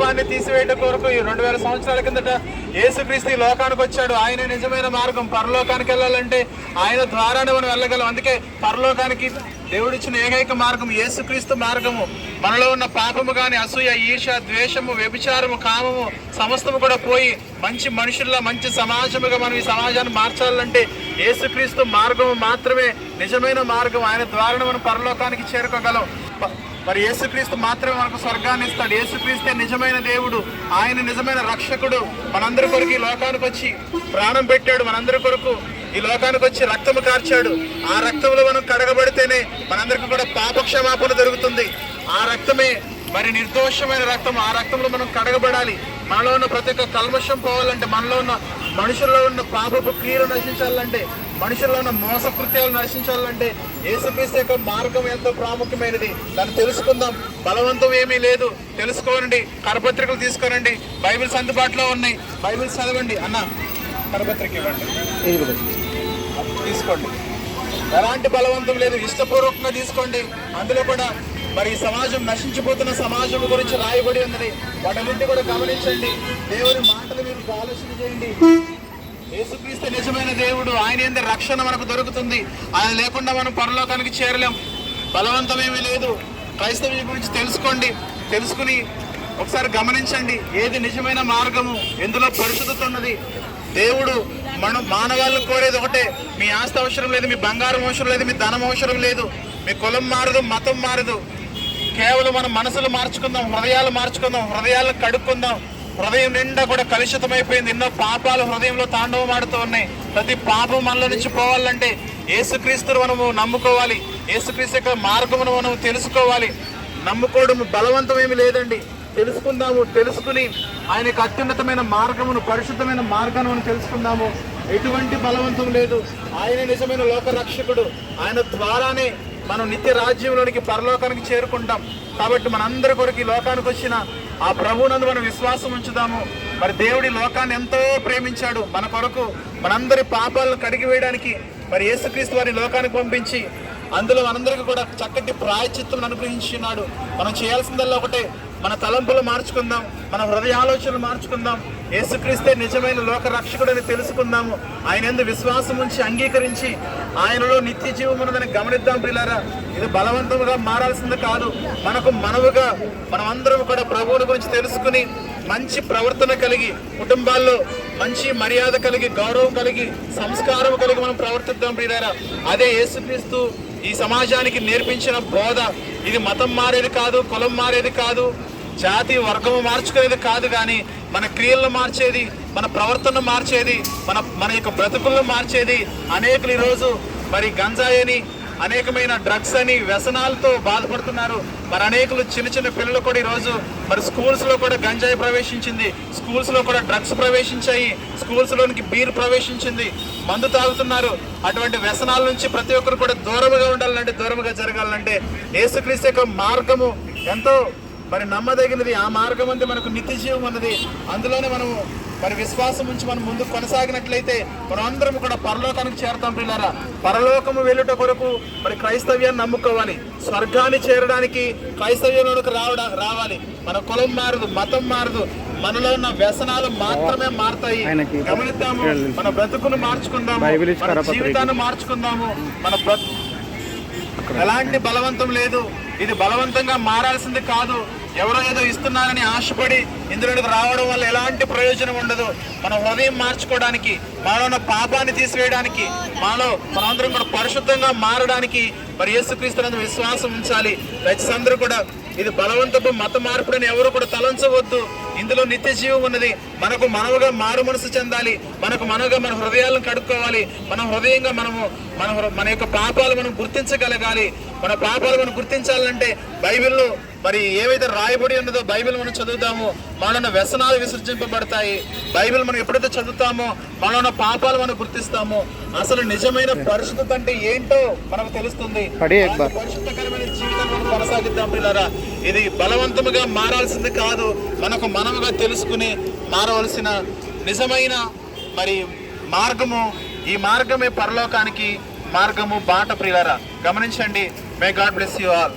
పాపాన్ని తీసివేయడం కొరకు ఈ 2000 సంవత్సరాల కిందట యేసుక్రీస్తు ఈ లోకానికి వచ్చాడు. ఆయన నిజమైన మార్గం. పరలోకానికి వెళ్ళాలంటే ఆయన ద్వారానే మనం వెళ్ళగలం. అందుకే పరలోకానికి దేవుడిచ్చిన ఏకైక మార్గం యేసుక్రీస్తు మార్గము. మనలో ఉన్న పాపము కానీ, అసూయ, ఈర్ష, ద్వేషము, వ్యభిచారము, కామము సమస్తము కూడా పోయి మంచి మనుషుల్లా మంచి సమాజముగా మనం ఈ సమాజాన్ని మార్చాలంటే యేసుక్రీస్తు మార్గము మాత్రమే నిజమైన మార్గం. ఆయన ద్వారా మనం పరలోకానికి చేరుకోగలం. మరి యేసుక్రీస్తు మాత్రమే మనకు స్వర్గాన్ని ఇస్తాడు. యేసుక్రీస్తే నిజమైన దేవుడు, ఆయన నిజమైన రక్షకుడు. మనందరి కొరకు ఈ లోకానికి వచ్చి ప్రాణం పెట్టాడు. మనందరి కొరకు ఈ లోకానికి వచ్చి రక్తము కార్చాడు. ఆ రక్తంలో మనం కడగబడితేనే మనందరికీ కూడా పాప క్షమాపణ దొరుకుతుంది. ఆ రక్తమే మరి నిర్దోషమైన రక్తం. ఆ రక్తంలో మనం కడగబడాలి. మనలో ఉన్న ప్రతి ఒక్క కల్మషం పోవాలంటే, మనలో ఉన్న మనుషుల్లో ఉన్న పాపపు క్రియలు నశించాలంటే, మనుషుల్లో ఉన్న మోసకృత్యాలు నశించాలంటే యేసుక్రీస్తు యొక్క మార్గం ఎంతో ప్రాముఖ్యమైనది. దాన్ని తెలుసుకుందాం. బలవంతం ఏమీ లేదు. తెలుసుకోనండి. కరపత్రికలు తీసుకోనండి. బైబిల్స్ అందుబాటులో ఉన్నాయి. బైబిల్స్ చదవండి. అన్న కరపత్రిక ఇవ్వండి, తీసుకోండి. ఎలాంటి బలవంతం లేదు. ఇష్టపూర్వకంగా తీసుకోండి. అందులో కూడా మరి ఈ సమాజం నశించిపోతున్న సమాజం గురించి రాయబడి ఉన్నది. వాటన్నింటినీ కూడా గమనించండి. దేవుని మాటలు మీరు ఆలోచన చేయండి. యేసుక్రీస్తు నిజమైన దేవుడు. ఆయన ఏంది రక్షణ మనకు దొరుకుతుంది. ఆయన లేకుండా మనం పరలోకానికి చేరలేం. బలవంతమేమీ లేదు. క్రైస్తవ్యం గురించి తెలుసుకోండి. తెలుసుకుని ఒకసారి గమనించండి. ఏది నిజమైన మార్గము, ఎందులో పరిశుద్ధత ఉన్నది. దేవుడు మానవాళ్ళు కోరేది ఒకటే. మీ ఆస్తి అవసరం లేదు, మీ బంగారం అవసరం లేదు, మీ ధనం అవసరం లేదు, మీ కులం మారదు, మతం మారదు. కేవలం మన మనసులు మార్చుకుందాం, హృదయాలు మార్చుకుందాం, హృదయాలను కడుక్కుందాం. హృదయం నిండా కూడా కలుషితమైపోయింది. ఎన్నో పాపాలు హృదయంలో తాండవం ఆడుతూ ఉన్నాయి. ప్రతి పాపం మనలో నుంచి పోవాలంటే యేసుక్రీస్తును మనము నమ్ముకోవాలి. యేసుక్రీస్తు యొక్క మార్గమును మనం తెలుసుకోవాలి. నమ్ముకోవడం బలవంతం ఏమి లేదండి. తెలుసుకుందాము. తెలుసుకుని ఆయన యొక్క అత్యున్నతమైన మార్గమును, పరిశుద్ధమైన మార్గాన్ని మనం తెలుసుకుందాము. ఎటువంటి బలవంతం లేదు. ఆయన నిజమైన లోక రక్షకుడు. ఆయన ద్వారానే మనం నిత్య రాజ్యంలోనికి, పరలోకానికి చేరుకుంటాం. కాబట్టి మనందరి కొరకు ఈ లోకానికి వచ్చిన ఆ ప్రభువునందు మనం విశ్వాసం ఉంచుదాము. మరి దేవుడి లోకాన్ని ఎంతో ప్రేమించాడు. మన కొరకు మనందరి పాపాలను కడిగి వేయడానికి మరి యేసుక్రీస్తు వారిని లోకానికి పంపించి అందులో మనందరికీ కూడా చక్కటి ప్రాయశ్చిత్తం అనుగ్రహించున్నాడు. మనం చేయాల్సిందల్లా ఒకటే, మన తలంపులు మార్చుకుందాం, మన హృదయ ఆలోచనలు మార్చుకుందాం. యేసుక్రీస్తే నిజమైన లోక రక్షకుడని తెలుసుకుందాము. ఆయన యందు విశ్వాసం ఉంచి అంగీకరించి ఆయనలో నిత్య జీవం ఉన్నదని గమనిద్దాం. ప్రియులారా, ఇది బలవంతముగా మారాల్సింది కాదు. మనకు మనవుగా మనం అందరం కూడా ప్రభువుని గురించి తెలుసుకుని మంచి ప్రవర్తన కలిగి, కుటుంబాల్లో మంచి మర్యాద కలిగి, గౌరవం కలిగి, సంస్కారం కలిగి మనం ప్రవర్తిద్దాం. ప్రియులారా, అదే యేసుక్రీస్తు ఈ సమాజానికి నేర్పించిన బోధ. ఇది మతం మారేది కాదు, కులం మారేది కాదు, జాతి వర్గము మార్చుకునేది కాదు. కానీ మన క్రియలను మార్చేది, మన ప్రవర్తన మార్చేది, మన యొక్క బ్రతుకులను మార్చేది. అనేకులు ఈరోజు మరి గంజాయి అని, అనేకమైన డ్రగ్స్ అని, వ్యసనాలతో బాధపడుతున్నారు. మరి అనేకులు చిన్న చిన్న పిల్లలు కూడా ఈరోజు మరి స్కూల్స్లో కూడా గంజాయి ప్రవేశించింది, స్కూల్స్లో కూడా డ్రగ్స్ ప్రవేశించాయి, స్కూల్స్లోనికి బీర్ ప్రవేశించింది, మందు తాగుతున్నారు. అటువంటి వ్యసనాల నుంచి ప్రతి ఒక్కరు కూడా దూరముగా ఉండాలంటే, దూరముగా జరగాలంటే యేసుక్రీస్తు యొక్క మార్గము ఎంతో మరి నమ్మదగినది. ఆ మార్గం అంతా మనకు నిత్య జీవం ఉన్నది. అందులోనే మనము మరి విశ్వాసం ఉంచి మనం ముందుకు కొనసాగినట్లయితే మనం అందరం కూడా పరలోకానికి చేరతాం. పిల్లరా, పరలోకము వెళ్ళుట కొరకు మరి క్రైస్తవ్యాన్ని నమ్ముకోవాలి. స్వర్గాన్ని చేరడానికి క్రైస్తవ్యంలోకి రావాలి. మన కులం మారదు, మతం మారదు, మనలో ఉన్న వ్యసనాలు మాత్రమే మారుతాయి. గమనిద్దాము. మన బ్రతుకును మార్చుకుందాము, మన జీవితాన్ని మార్చుకుందాము. ఎలాంటి బలవంతం లేదు. ఇది బలవంతంగా మారాల్సింది కాదు. ఎవరో ఏదో ఇస్తున్నారని ఆశపడి ఇందులోకి రావడం వల్ల ఎలాంటి ప్రయోజనం ఉండదు. మన హృదయం మార్చుకోవడానికి, మనలో ఉన్న పాపాన్ని తీసివేయడానికి, మనందరం కూడా పరిశుద్ధంగా మారడానికి మరి యేసుక్రీస్తునందు విశ్వాసం ఉంచాలి. దయచేసి అందరూ కూడా ఇది బలవంతపు మత మార్పుడని ఎవరు కూడా తలంచవద్దు. ఇందులో నిత్య జీవం ఉన్నది. మనకు మనవుగా మారు మనసు చెందాలి. మనగా మన హృదయాలను కడుక్కోవాలి. మన హృదయంగా మన యొక్క పాపాలు మనం గుర్తించగలగాలి. మన పాపాలు మనం గుర్తించాలంటే బైబిల్లో మరి ఏవైతే రాయబడి ఉన్నదో బైబిల్ మనం చదువుతామో మనలో వ్యసనాలు విసర్జింపబడతాయి. బైబిల్ మనం ఎప్పుడైతే చదువుతామో మనలో పాపాలు మనం గుర్తిస్తామో అసలు నిజమైన పరిశుద్ధత అంటే ఏంటో మనకు తెలుస్తుంది. పరిశుద్ధకరమైన జీవితాన్ని మనం కొనసాగిద్దాం. పిల్లరా, ఇది బలవంతముగా మారాల్సింది కాదు. మనముగా తెలుసుకుని మారవలసిన నిజమైన మరి మార్గము. ఈ మార్గమే పరలోకానికి మార్గము, బాట. ప్రియులారా, గమనించండి. May God bless you all.